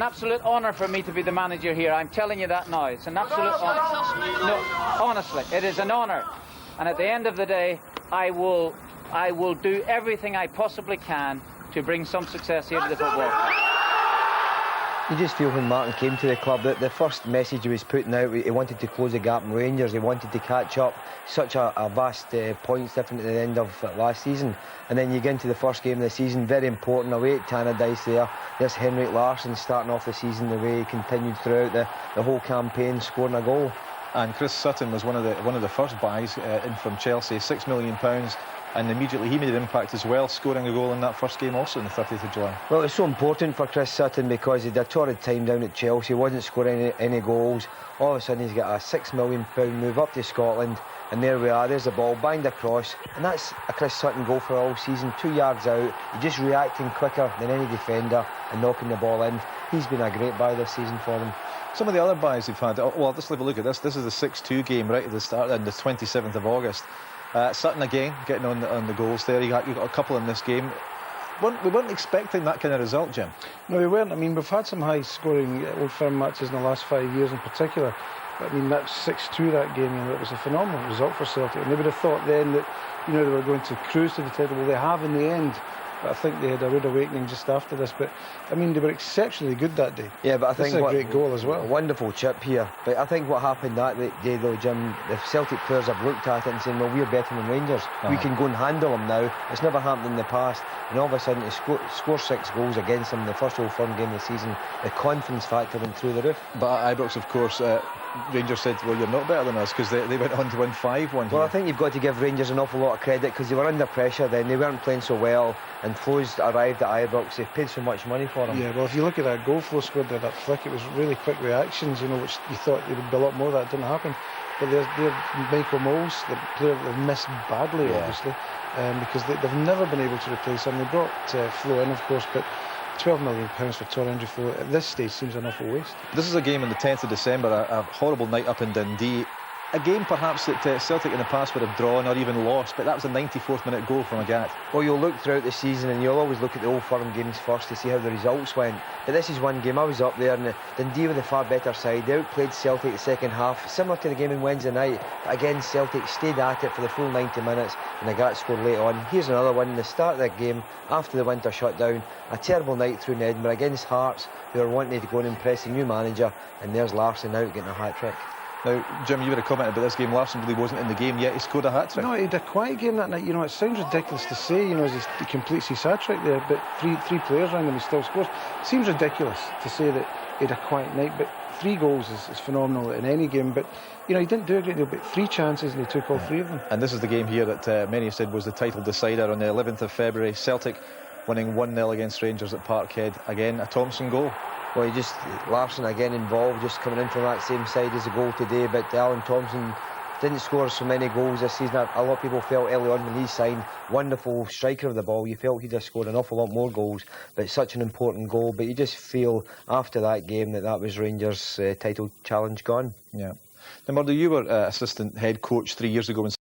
an absolute honour for me to be the manager here. I'm telling you that now. It's an absolute honour. No, honestly, it is an honour. And at the end of the day, I will do everything I possibly can to bring some success here to the football club. You just feel when Martin came to the club that the first message he was putting out, he wanted to close the gap in Rangers, he wanted to catch up. Such a vast points difference at the end of last season. And then you get into the first game of the season, very important, away at Tannadice there. There's Henrik Larsson starting off the season the way he continued throughout the whole campaign, scoring a goal. And Chris Sutton was one of the first buys in from Chelsea, £6 million. And immediately he made an impact as well, scoring a goal in that first game also on the 30th of July. Well, it's so important for Chris Sutton because he had a torrid time down at Chelsea, he wasn't scoring any goals. All of a sudden he's got a £6 million move up to Scotland, and there we are, there's the ball, banged across, and that's a Chris Sutton goal for all season, 2 yards out. He's just reacting quicker than any defender and knocking the ball in. He's been a great buy this season for them. Some of the other buys they've had, well, let's have a look at this. This is the 6-2 game right at the start, on the 27th of August. Sutton again getting on the goals there. You got a couple in this game. We weren't expecting that kind of result, Jim. No, we weren't. I mean, we've had some high-scoring Old Firm matches in the last 5 years in particular. But I mean, that 6-2 that game, it was a phenomenal result for Celtic. And they would have thought then that, they were going to cruise to the title. Well, they have in the end. But I think they had a rude awakening just after this. But I mean, they were exceptionally good that day. Yeah, but I think this is a great goal as well. A wonderful chip here. But I think what happened that day, though, Jim, the Celtic players have looked at it and saying, well, we're better than Rangers. We can go and handle them now. It's never happened in the past. And all of a sudden, to score 6 goals against them in the first Old Firm game of the season, the confidence factor went through the roof. But at Ibrox, of course, Rangers said, well, you're not better than us, because they went on to win 5-1. Well, I think you've got to give Rangers an awful lot of credit, because they were under pressure then, they weren't playing so well, and Flo's arrived at Ibrox, they've paid so much money for him. Yeah, well, if you look at that goal Flo scored there, that flick, it was really quick reactions, which you thought there would be a lot more of that. Didn't happen. But there's Michael Moles, the player that they've missed badly, obviously, because they've never been able to replace him. They brought Flo in, of course, but £12 million for Torrendry Flo at this stage seems an awful waste. This is a game on the 10th of December, a horrible night up in Dundee. A game perhaps that Celtic in the past would have drawn or even lost, but that was a 94th minute goal from Agat. Well, you'll look throughout the season and you'll always look at the Old Firm games first to see how the results went. But this is one game, I was up there, and Dundee were the far better side. They outplayed Celtic the second half, similar to the game on Wednesday night. But again, Celtic stayed at it for the full 90 minutes, and Agat scored late on. Here's another one, the start of the game, after the winter shutdown. A terrible night through in Edinburgh against Hearts, who are wanting to go and impress a new manager, and there's Larsson out getting a hat-trick. Now, Jim, you would have commented about this game. Larsson really wasn't in the game yet. He scored a hat-trick. No, he had a quiet game that night. It sounds ridiculous to say, as he completes his hat-trick there, but three players around him, he still scores. It seems ridiculous to say that he had a quiet night, but 3 goals is phenomenal in any game. But, he didn't do a great deal, but 3 chances and he took all 3 of them. And this is the game here that many have said was the title decider on the 11th of February. Celtic winning 1-0 against Rangers at Parkhead. Again, a Thompson goal. Well, Larsson again involved, just coming in from that same side as the goal today, but Alan Thompson didn't score so many goals this season. A lot of people felt early on when he signed, wonderful striker of the ball, you felt he'd have scored an awful lot more goals, but such an important goal. But you just feel after that game that was Rangers' title challenge gone. Yeah. Now, Murdo, you were assistant head coach 3 years ago when